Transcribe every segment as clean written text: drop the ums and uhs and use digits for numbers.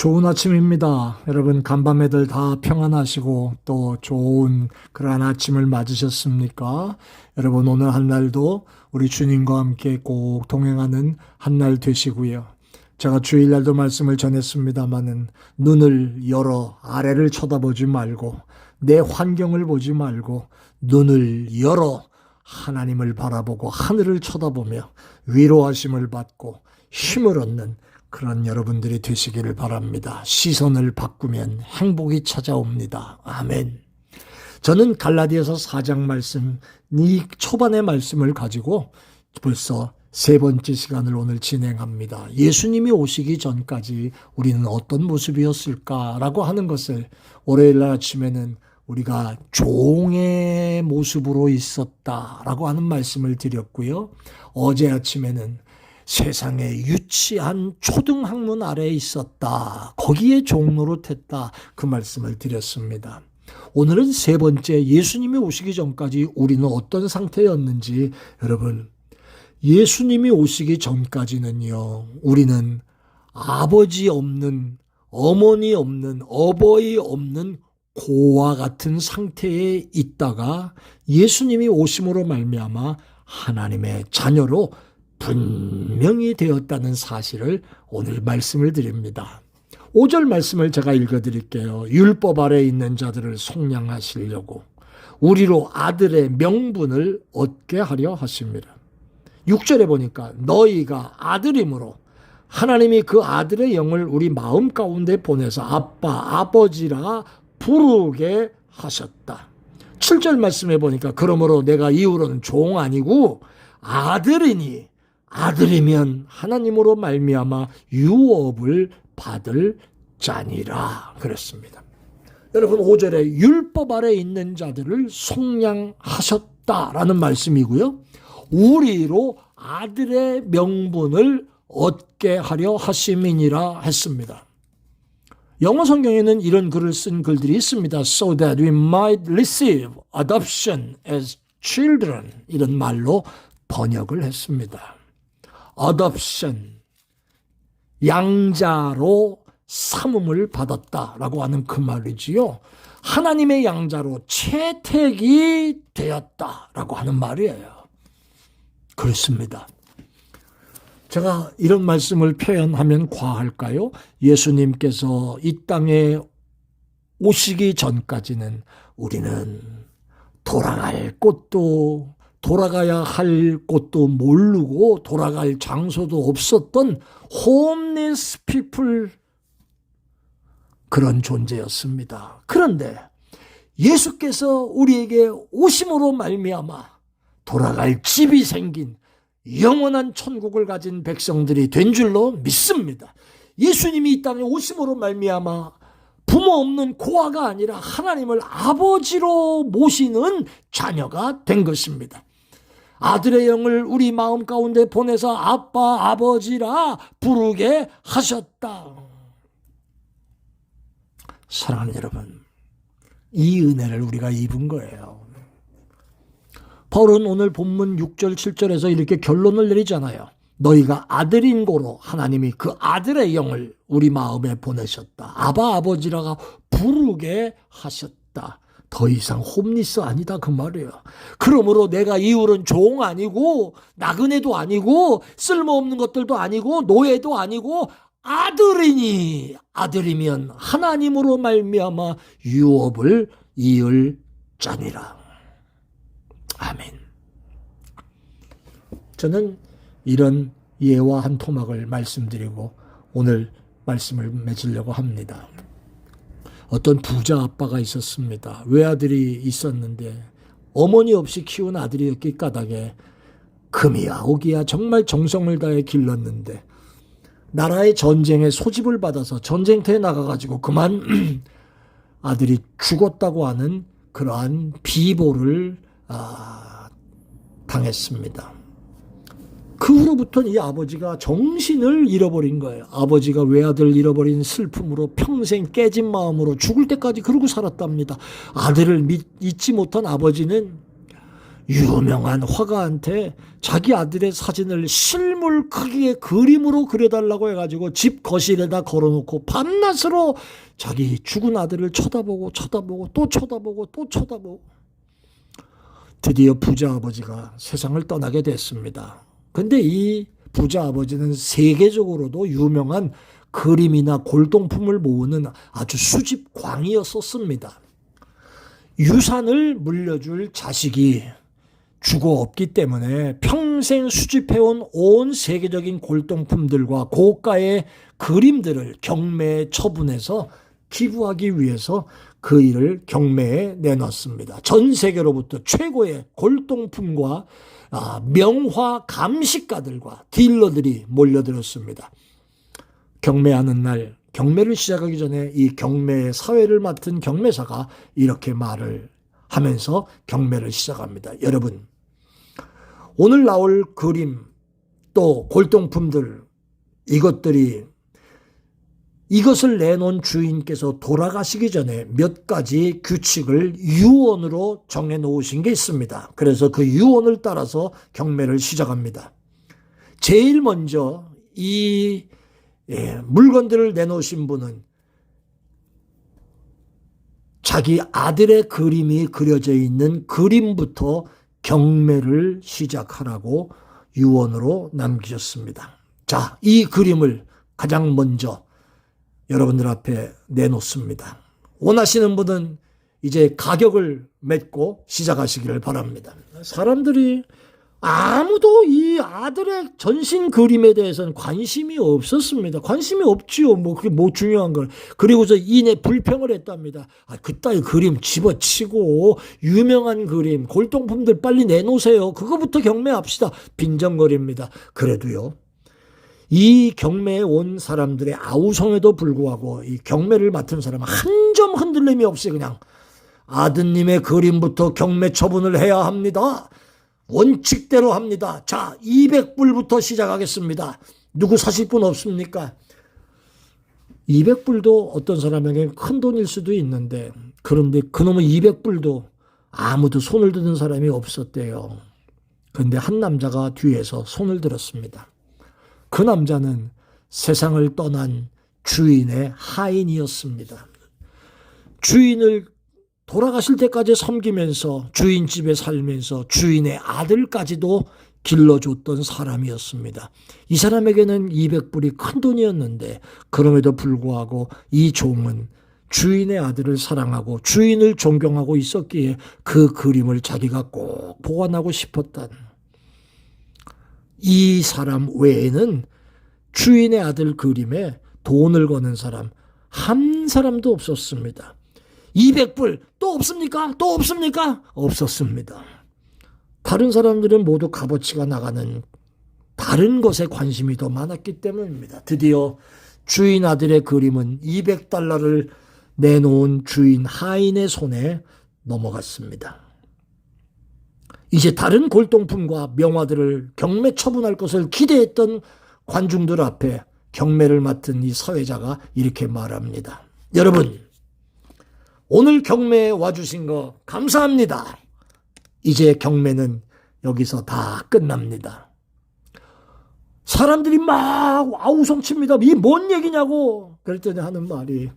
좋은 아침입니다. 여러분 간밤에들 다 평안하시고 또 좋은 그러한 아침을 맞으셨습니까? 여러분 오늘 한 날도 우리 주님과 함께 꼭 동행하는 한 날 되시고요. 제가 주일날도 말씀을 전했습니다마는 눈을 열어 아래를 쳐다보지 말고 내 환경을 보지 말고 눈을 열어 하나님을 바라보고 하늘을 쳐다보며 위로하심을 받고 힘을 얻는 그런 여러분들이 되시기를 바랍니다. 시선을 바꾸면 행복이 찾아옵니다. 아멘. 저는 갈라디아서 4장 말씀, 이 초반의 말씀을 가지고 벌써 세 번째 시간을 오늘 진행합니다. 예수님이 오시기 전까지 우리는 어떤 모습이었을까라고 하는 것을 월요일 날 아침에는 우리가 종의 모습으로 있었다라고 하는 말씀을 드렸고요. 어제 아침에는 세상에 유치한 초등학문 아래에 있었다. 거기에 종 노릇했다. 그 말씀을 드렸습니다. 오늘은 세 번째, 예수님이 오시기 전까지 우리는 어떤 상태였는지. 여러분, 예수님이 오시기 전까지는요, 우리는 아버지 없는, 어머니 없는, 어버이 없는 고와 같은 상태에 있다가 예수님이 오심으로 말미암아 하나님의 자녀로 분명히 되었다는 사실을 오늘 말씀을 드립니다. 5절 말씀을 제가 읽어드릴게요. 율법 아래에 있는 자들을 속량하시려고 우리로 아들의 명분을 얻게 하려 하십니다. 6절에 보니까 너희가 아들이므로 하나님이 그 아들의 영을 우리 마음 가운데 보내서 아빠, 아버지라 부르게 하셨다. 7절 말씀에 보니까 그러므로 내가 이후로는 종 아니고 아들이니 아들이면 하나님으로 말미암아 유업을 받을 자니라 그랬습니다. 여러분 5절에 율법 아래 있는 자들을 속량하셨다라는 말씀이고요. 우리로 아들의 명분을 얻게 하려 하심이니라 했습니다. 영어 성경에는 이런 글을 쓴 글들이 있습니다. So that we might receive adoption as children 이런 말로 번역을 했습니다. adoption, 양자로 삼음을 받았다라고 하는 그 말이지요. 하나님의 양자로 채택이 되었다라고 하는 말이에요. 그렇습니다. 제가 이런 말씀을 표현하면 과할까요? 예수님께서 이 땅에 오시기 전까지는 우리는 돌아갈 곳도 돌아가야 할 곳도 모르고 돌아갈 장소도 없었던 홈리스 피플 그런 존재였습니다. 그런데 예수께서 우리에게 오심으로 말미암아 돌아갈 집이 생긴 영원한 천국을 가진 백성들이 된 줄로 믿습니다. 예수님이 이 땅에 오심으로 말미암아 부모 없는 고아가 아니라 하나님을 아버지로 모시는 자녀가 된 것입니다. 아들의 영을 우리 마음 가운데 보내서 아빠, 아버지라 부르게 하셨다. 사랑하는 여러분, 이 은혜를 우리가 입은 거예요. 바울은 오늘 본문 6절, 7절에서 이렇게 결론을 내리잖아요. 너희가 아들인 고로 하나님이 그 아들의 영을 우리 마음에 보내셨다. 아바, 아버지라가 부르게 하셨다. 더 이상 홈리스 아니다 그 말이에요. 그러므로 내가 이후로는 종 아니고 나그네도 아니고 쓸모없는 것들도 아니고 노예도 아니고 아들이니 아들이면 하나님으로 말미암아 유업을 이을 자니라. 아멘. 저는 이런 예와 한 토막을 말씀드리고 오늘 말씀을 맺으려고 합니다. 어떤 부자 아빠가 있었습니다. 외아들이 있었는데 어머니 없이 키운 아들이었기 까닭에 금이야 옥이야 정말 정성을 다해 길렀는데 나라의 전쟁에 소집을 받아서 전쟁터에 나가가지고 그만 아들이 죽었다고 하는 그러한 비보를 당했습니다. 그 후로부터는 이 아버지가 정신을 잃어버린 거예요. 아버지가 외아들 잃어버린 슬픔으로 평생 깨진 마음으로 죽을 때까지 그러고 살았답니다. 아들을 잊지 못한 아버지는 유명한 화가한테 자기 아들의 사진을 실물 크기의 그림으로 그려달라고 해가지고 집 거실에다 걸어놓고 밤낮으로 자기 죽은 아들을 쳐다보고 또 쳐다보고 또 쳐다보고 드디어 부자 아버지가 세상을 떠나게 됐습니다. 근데 이 부자 아버지는 세계적으로도 유명한 그림이나 골동품을 모으는 아주 수집광이었었습니다. 유산을 물려줄 자식이 죽어 없기 때문에 평생 수집해온 온 세계적인 골동품들과 고가의 그림들을 경매에 처분해서 기부하기 위해서 그 일을 경매에 내놨습니다. 전 세계로부터 최고의 골동품과 명화 감식가들과 딜러들이 몰려들었습니다. 경매하는 날, 경매를 시작하기 전에 이 경매의 사회를 맡은 경매사가 이렇게 말을 하면서 경매를 시작합니다. 여러분, 오늘 나올 그림 또 골동품들 이것을 내놓은 주인께서 돌아가시기 전에 몇 가지 규칙을 유언으로 정해놓으신 게 있습니다. 그래서 그 유언을 따라서 경매를 시작합니다. 제일 먼저 이 물건들을 내놓으신 분은 자기 아들의 그림이 그려져 있는 그림부터 경매를 시작하라고 유언으로 남기셨습니다. 자, 이 그림을 가장 먼저 여러분들 앞에 내놓습니다. 원하시는 분은 이제 가격을 맺고 시작하시기를 바랍니다. 사람들이 아무도 이 아들의 전신 그림에 대해서는 관심이 없었습니다. 관심이 없지요. 그게 중요한 걸. 그리고서 이내 불평을 했답니다. 그따위 그림 집어치고 유명한 그림, 골동품들 빨리 내놓으세요. 그거부터 경매합시다. 빈정거립니다. 그래도요. 이 경매에 온 사람들의 아우성에도 불구하고 이 경매를 맡은 사람은 한 점 흔들림이 없이 그냥 아드님의 그림부터 경매 처분을 해야 합니다. 원칙대로 합니다. 자, 200불부터 시작하겠습니다. 누구 사실 분 없습니까? 200불도 어떤 사람에게 큰 돈일 수도 있는데 그런데 그놈의 200불도 아무도 손을 드는 사람이 없었대요. 그런데 한 남자가 뒤에서 손을 들었습니다. 그 남자는 세상을 떠난 주인의 하인이었습니다. 주인을 돌아가실 때까지 섬기면서 주인 집에 살면서 주인의 아들까지도 길러줬던 사람이었습니다. 이 사람에게는 200불이 큰 돈이었는데 그럼에도 불구하고 이 종은 주인의 아들을 사랑하고 주인을 존경하고 있었기에 그 그림을 자기가 꼭 보관하고 싶었던 이 사람 외에는 주인의 아들 그림에 돈을 거는 사람 한 사람도 없었습니다. 200불 또 없습니까? 또 없습니까? 없었습니다. 다른 사람들은 모두 값어치가 나가는 다른 것에 관심이 더 많았기 때문입니다. 드디어 주인 아들의 그림은 200달러를 내놓은 주인 하인의 손에 넘어갔습니다. 이제 다른 골동품과 명화들을 경매 처분할 것을 기대했던 관중들 앞에 경매를 맡은 이 사회자가 이렇게 말합니다. 여러분, 오늘 경매에 와주신 거 감사합니다. 이제 경매는 여기서 다 끝납니다. 사람들이 막 아우성칩니다. 이 뭔 얘기냐고. 그랬더니 하는 말이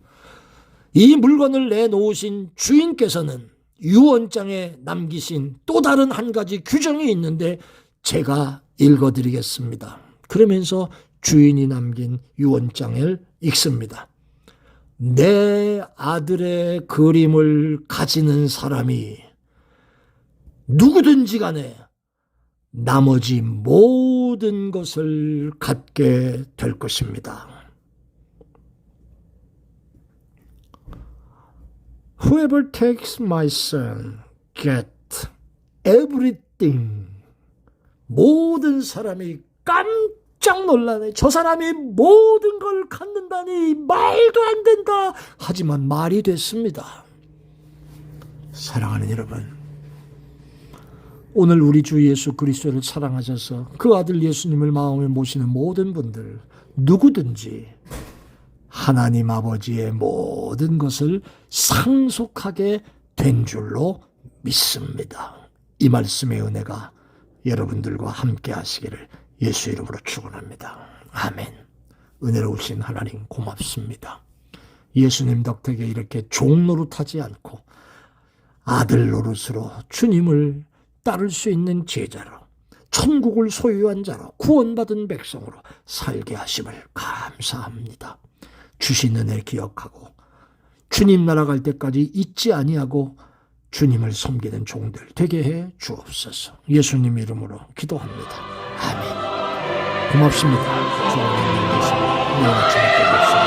이 물건을 내놓으신 주인께서는 유언장에 남기신 또 다른 한 가지 규정이 있는데 제가 읽어드리겠습니다. 그러면서 주인이 남긴 유언장을 읽습니다. 내 아들의 그림을 가지는 사람이 누구든지 간에 나머지 모든 것을 갖게 될 것입니다. Whoever takes my son get everything. 모든 사람이 깜짝 놀라네. 저 사람이 모든 걸 갖는다니 말도 안 된다. 하지만 말이 됐습니다. 사랑하는 여러분, 오늘 우리 주 예수 그리스도를 사랑하셔서 그 아들 예수님을 마음에 모시는 모든 분들 누구든지 하나님 아버지의 모든 것을 상속하게 된 줄로 믿습니다. 이 말씀의 은혜가 여러분들과 함께 하시기를 예수 이름으로 축원합니다. 아멘. 은혜로우신 하나님 고맙습니다. 예수님 덕택에 이렇게 종 노릇하지 않고 아들 노릇으로 주님을 따를 수 있는 제자로 천국을 소유한 자로 구원받은 백성으로 살게 하심을 감사합니다. 주신 은혜 기억하고 주님 나라 갈 때까지 잊지 아니하고 주님을 섬기는 종들 되게 해 주옵소서. 예수님 이름으로 기도합니다. 아멘. 고맙습니다. 주님 되시고 내일 아침에 뵙겠습니다.